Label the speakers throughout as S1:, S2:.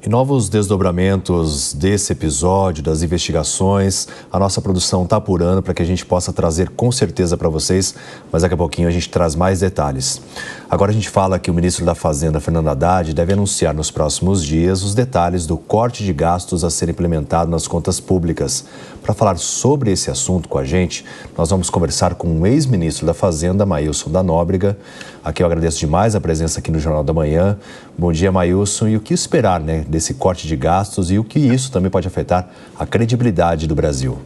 S1: E novos desdobramentos desse episódio, das investigações, a nossa produção está apurando para que a gente possa trazer com certeza para vocês, mas daqui a pouquinho a gente traz mais detalhes. Agora a gente fala que o ministro da Fazenda, Fernando Haddad, deve anunciar nos próximos dias os detalhes do corte de gastos a ser implementado nas contas públicas. Para falar sobre esse assunto com a gente, nós vamos conversar com o ex-ministro da Fazenda, Maílson da Nóbrega, a quem eu agradeço demais a presença aqui no Jornal da Manhã. Bom dia, Maílson. E o que esperar, desse corte de gastos e o que isso também pode afetar a credibilidade do Brasil?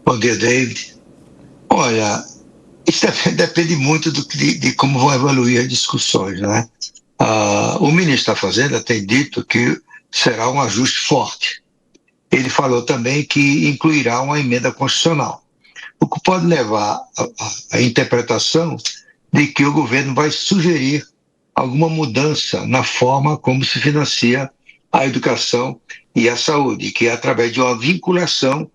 S2: Bom dia, David. Olha, isso depende muito de como vão evoluir as discussões, né? O ministro da Fazenda tem dito que será um ajuste forte. Ele falou também que incluirá uma emenda constitucional, o que pode levar à interpretação de que o governo vai sugerir alguma mudança na forma como se financia a educação e a saúde, que é através de uma vinculação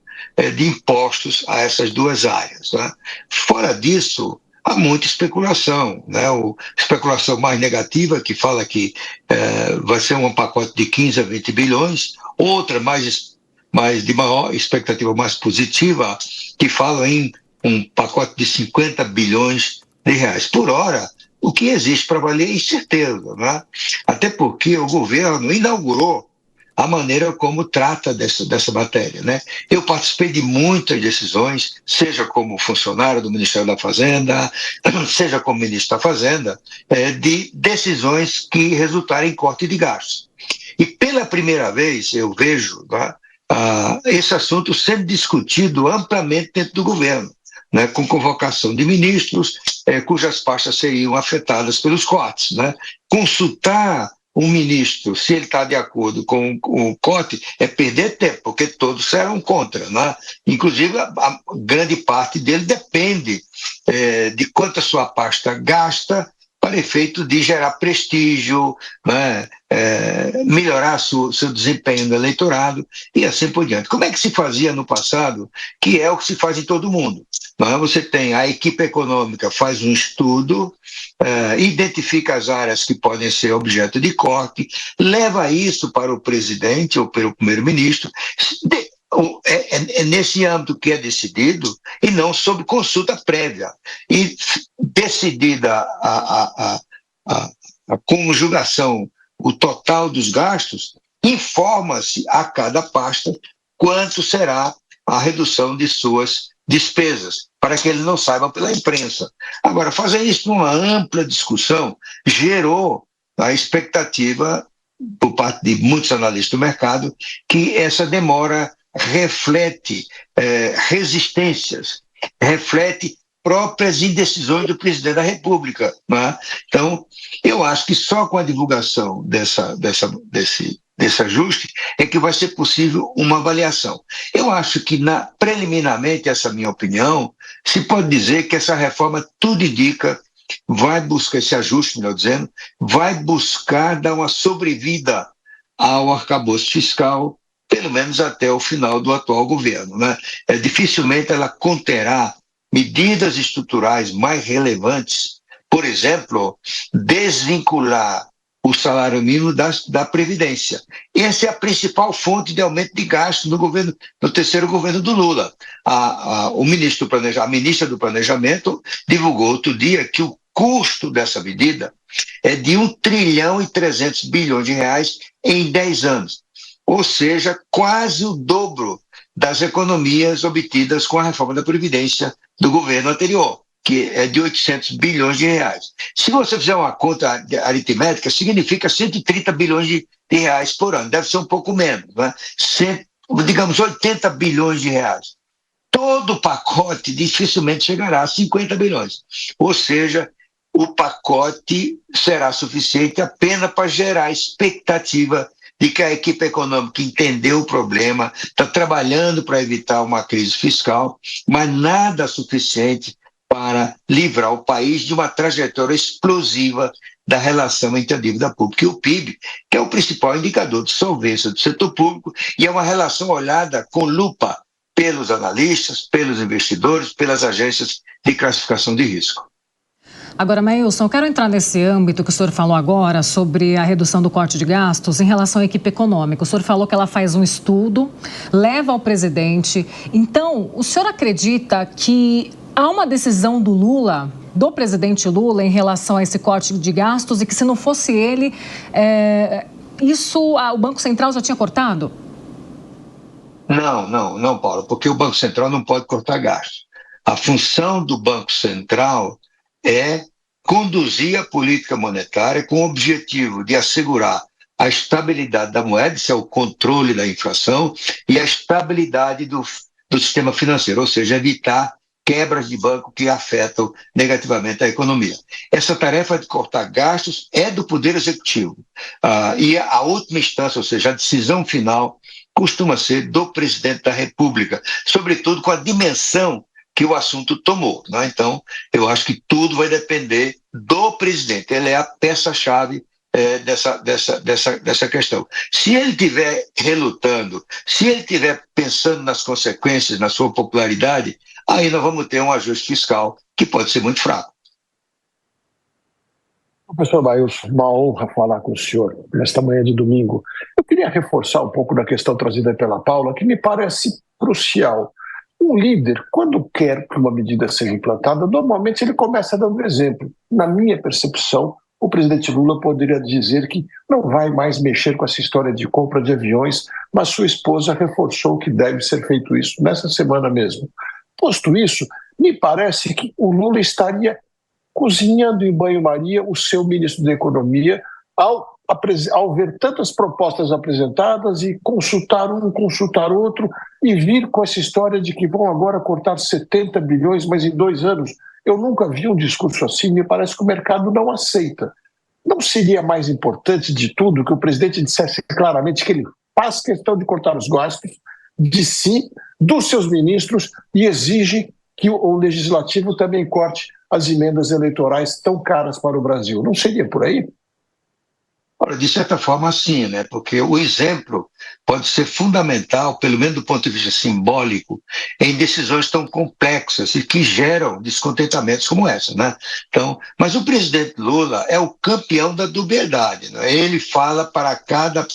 S2: de impostos a essas duas áreas, né? Fora disso, há muita especulação, né? Especulação mais negativa, que fala que vai ser um pacote de 15 a 20 bilhões, outra mais de maior expectativa, mais positiva, que fala em um pacote de 50 bilhões de reais. Por hora, o que existe para valer é incerteza, né? Até porque o governo inaugurou a maneira como trata dessa matéria, né? Eu participei de muitas decisões, seja como funcionário do Ministério da Fazenda, seja como ministro da Fazenda, de decisões que resultaram em corte de gastos. E pela primeira vez eu vejo, né, esse assunto sendo discutido amplamente dentro do governo, né, com convocação de ministros cujas pastas seriam afetadas pelos cortes, né? Consultar um ministro, se ele está de acordo com o corte, é perder tempo, porque todos serão contra, né? Inclusive, a grande parte dele depende de quanto a sua pasta gasta para efeito de gerar prestígio, né? Melhorar seu desempenho no eleitorado e assim por diante. Como é que se fazia no passado, que é o que se faz em todo mundo? Você tem a equipe econômica, faz um estudo, identifica as áreas que podem ser objeto de corte, leva isso para o presidente ou para o primeiro-ministro, é nesse âmbito que é decidido e não sob consulta prévia. E decidida a conjugação, o total dos gastos, informa-se a cada pasta quanto será a redução de suas despesas, para que ele não saiba pela imprensa. Agora, fazer isso numa ampla discussão gerou a expectativa, por parte de muitos analistas do mercado, que essa demora reflete resistências, reflete próprias indecisões do presidente da República, né? Então, eu acho que só com a divulgação desse ajuste é que vai ser possível uma avaliação. Eu acho que, preliminarmente, essa minha opinião, se pode dizer que essa reforma, tudo indica, vai buscar esse ajuste, melhor dizendo, vai buscar dar uma sobrevida ao arcabouço fiscal, pelo menos até o final do atual governo, né? Dificilmente ela conterá medidas estruturais mais relevantes, por exemplo, desvincular o salário mínimo da Previdência. Essa é a principal fonte de aumento de gastos no terceiro governo do Lula. A ministra do Planejamento divulgou outro dia que o custo dessa medida é de 1 trilhão e 300 bilhões de reais em 10 anos, ou seja, quase o dobro das economias obtidas com a reforma da Previdência do governo anterior, que é de 800 bilhões de reais. Se você fizer uma conta aritmética, significa 130 bilhões de reais por ano. Deve ser um pouco menos, né? Digamos, 80 bilhões de reais. Todo o pacote dificilmente chegará a 50 bilhões. Ou seja, o pacote será suficiente apenas para gerar expectativa de que a equipe econômica entendeu o problema, está trabalhando para evitar uma crise fiscal, mas nada suficiente para livrar o país de uma trajetória explosiva da relação entre a dívida pública e o PIB, que é o principal indicador de solvência do setor público, e é uma relação olhada com lupa pelos analistas, pelos investidores, pelas agências de classificação de risco.
S3: Agora, Maílson, eu quero entrar nesse âmbito que o senhor falou agora sobre a redução do corte de gastos em relação à equipe econômica. O senhor falou que ela faz um estudo, leva ao presidente. Então, o senhor acredita que há uma decisão do Lula, do presidente Lula, em relação a esse corte de gastos e que se não fosse ele, o Banco Central já tinha cortado?
S2: Não, Paulo, porque o Banco Central não pode cortar gastos. A função do Banco Central é conduzir a política monetária com o objetivo de assegurar a estabilidade da moeda, isso é o controle da inflação, e a estabilidade do sistema financeiro, ou seja, evitar quebras de banco que afetam negativamente a economia. Essa tarefa de cortar gastos é do Poder Executivo. E a última instância, ou seja, a decisão final, costuma ser do Presidente da República, sobretudo com a dimensão que o assunto tomou, né? Então, eu acho que tudo vai depender do presidente. Ele é a peça-chave dessa questão. Se ele estiver relutando, se ele estiver pensando nas consequências, na sua popularidade, aí nós vamos ter um ajuste fiscal que pode ser muito fraco.
S4: Professor Maílson, uma honra falar com o senhor nesta manhã de domingo. Eu queria reforçar um pouco da questão trazida pela Paula, que me parece crucial. Um líder, quando quer que uma medida seja implantada, normalmente ele começa dando exemplo. Na minha percepção, o presidente Lula poderia dizer que não vai mais mexer com essa história de compra de aviões, mas sua esposa reforçou que deve ser feito isso nessa semana mesmo. Posto isso, me parece que o Lula estaria cozinhando em banho-maria o seu ministro da Economia ao ver tantas propostas apresentadas e consultar um, consultar outro e vir com essa história de que vão agora cortar 70 bilhões, mas em 2 anos. Eu nunca vi um discurso assim, me parece que o mercado não aceita. Não seria mais importante de tudo que o presidente dissesse claramente que ele faz questão de cortar os gastos de si, dos seus ministros, e exige que o legislativo também corte as emendas eleitorais tão caras para o Brasil? Não seria por aí?
S2: Ora, de certa forma, sim, né? Porque o exemplo pode ser fundamental, pelo menos do ponto de vista simbólico, em decisões tão complexas e que geram descontentamentos como essa, né? Então, mas o presidente Lula é o campeão da dubiedade, né? Ele fala para cada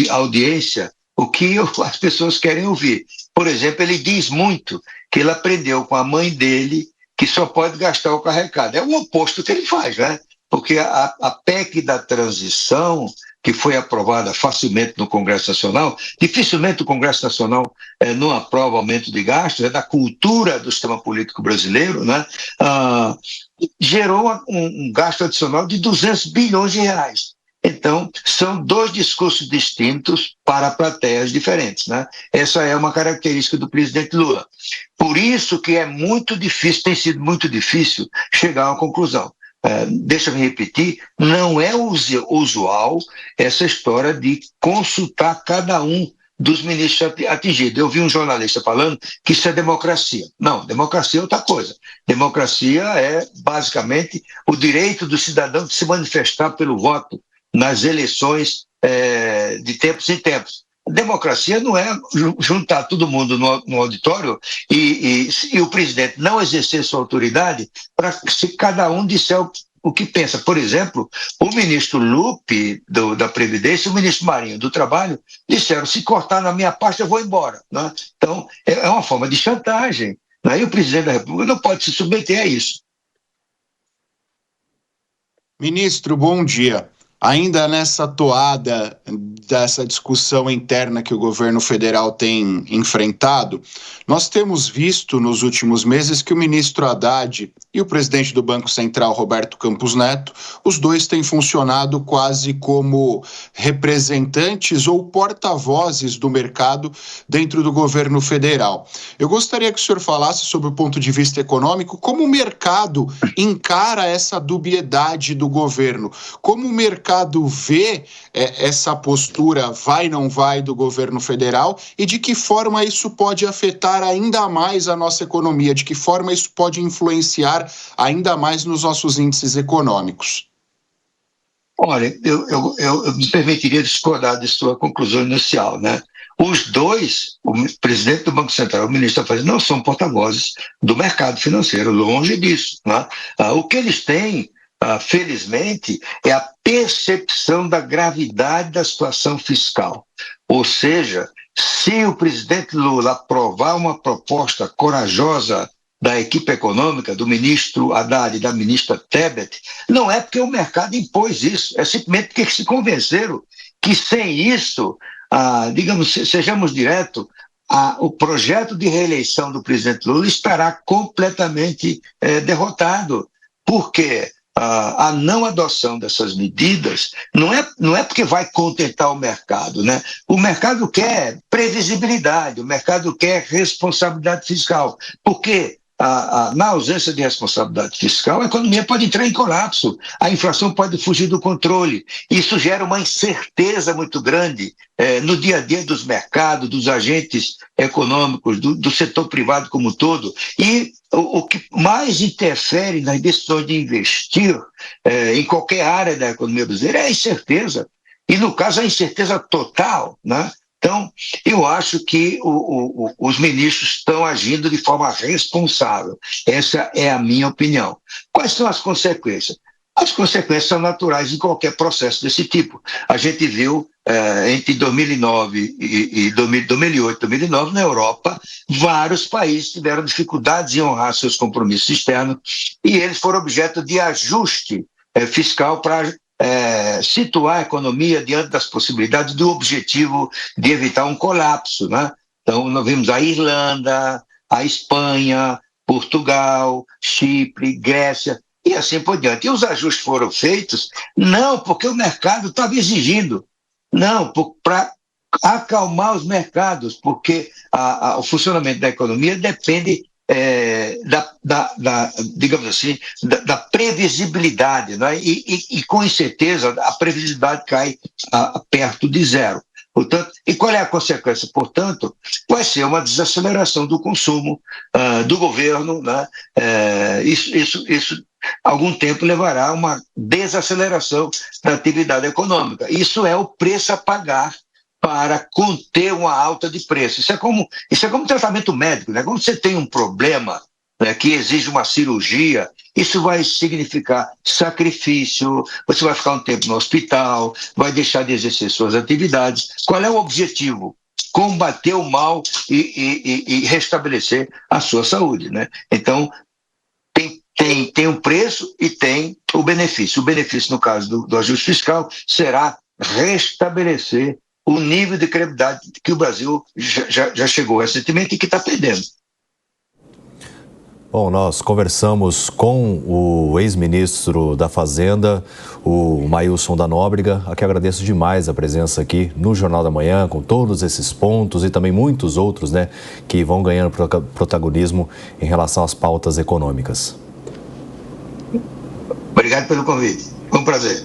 S2: audiência o que as pessoas querem ouvir. Por exemplo, ele diz muito que ele aprendeu com a mãe dele que só pode gastar o carregado. É o oposto que ele faz, né? Porque a PEC da transição, que foi aprovada facilmente no Congresso Nacional, dificilmente o Congresso Nacional não aprova aumento de gastos, é da cultura do sistema político brasileiro, né? Gerou um gasto adicional de 200 bilhões de reais. Então, são 2 discursos distintos para plateias diferentes, né? Essa é uma característica do presidente Lula. Por isso que é muito difícil, tem sido muito difícil chegar a uma conclusão. Deixa-me repetir, não é usual essa história de consultar cada um dos ministros atingidos. Eu vi um jornalista falando que isso é democracia. Não, democracia é outra coisa. Democracia é, basicamente, o direito do cidadão de se manifestar pelo voto nas eleições de tempos em tempos. Democracia não é juntar todo mundo no auditório e o presidente não exercer sua autoridade para se cada um disser o que pensa. Por exemplo, o ministro Lupe, da Previdência, e o ministro Marinho, do Trabalho, disseram: se cortar na minha parte, eu vou embora, né? Então, é uma forma de chantagem, né? E o presidente da República não pode se submeter a isso.
S5: Ministro, bom dia. Ainda nessa toada dessa discussão interna que o governo federal tem enfrentado, nós temos visto nos últimos meses que o ministro Haddad e o presidente do Banco Central, Roberto Campos Neto, os dois têm funcionado quase como representantes ou porta-vozes do mercado dentro do governo federal. Eu gostaria que o senhor falasse sobre o ponto de vista econômico, como o mercado encara essa dubiedade do governo, como o mercado vê essa postura vai, não vai do governo federal e de que forma isso pode afetar ainda mais a nossa economia, de que forma isso pode influenciar ainda mais nos nossos índices econômicos.
S2: Olha, eu me permitiria discordar de sua conclusão inicial, né? Os dois, o presidente do Banco Central e o ministro da Fazenda, não são porta-vozes do mercado financeiro, longe disso. Né? O que eles têm, felizmente, é a percepção da gravidade da situação fiscal. Ou seja, se o presidente Lula aprovar uma proposta corajosa da equipe econômica, do ministro Haddad e da ministra Tebet, não é porque o mercado impôs isso, é simplesmente porque se convenceram que sem isso, digamos, sejamos diretos, o projeto de reeleição do presidente Lula estará completamente derrotado. Por quê? A não adoção dessas medidas não é porque vai contentar o mercado, né? O mercado quer previsibilidade, o mercado quer responsabilidade fiscal. Por quê? Na ausência de responsabilidade fiscal, a economia pode entrar em colapso, a inflação pode fugir do controle. Isso gera uma incerteza muito grande no dia a dia dos mercados, dos agentes econômicos, do setor privado como um todo. E o que mais interfere nas decisões de investir em qualquer área da economia brasileira é a incerteza. E, no caso, a incerteza total, né? Então, eu acho que os ministros estão agindo de forma responsável. Essa é a minha opinião. Quais são as consequências? As consequências são naturais em qualquer processo desse tipo. A gente viu entre 2009 e 2008, 2009, na Europa, vários países tiveram dificuldades em honrar seus compromissos externos e eles foram objeto de ajuste fiscal para situar a economia diante das possibilidades do objetivo de evitar um colapso, né? Então, nós vimos a Irlanda, a Espanha, Portugal, Chipre, Grécia e assim por diante. E os ajustes foram feitos não porque o mercado estava exigindo, não, para acalmar os mercados, porque o funcionamento da economia depende digamos assim, da previsibilidade, né? E com incerteza a previsibilidade cai perto de zero. Portanto, e qual é a consequência? Portanto, vai ser uma desaceleração do consumo do governo, né? Isso algum tempo levará a uma desaceleração da atividade econômica. Isso é o preço a pagar para conter uma alta de preço. Isso é como tratamento médico, né? Quando você tem um problema, né, que exige uma cirurgia, isso vai significar sacrifício, você vai ficar um tempo no hospital, vai deixar de exercer suas atividades. Qual é o objetivo? Combater o mal e restabelecer a sua saúde, né? Então, tem um preço e tem o benefício. O benefício, no caso do ajuste fiscal, será restabelecer o nível de credibilidade que o Brasil já chegou recentemente e que está perdendo.
S1: Bom, nós conversamos com o ex-ministro da Fazenda, o Maílson da Nóbrega, a quem agradeço demais a presença aqui no Jornal da Manhã, com todos esses pontos e também muitos outros, né, que vão ganhando protagonismo em relação às pautas econômicas.
S2: Obrigado pelo convite. Foi um prazer.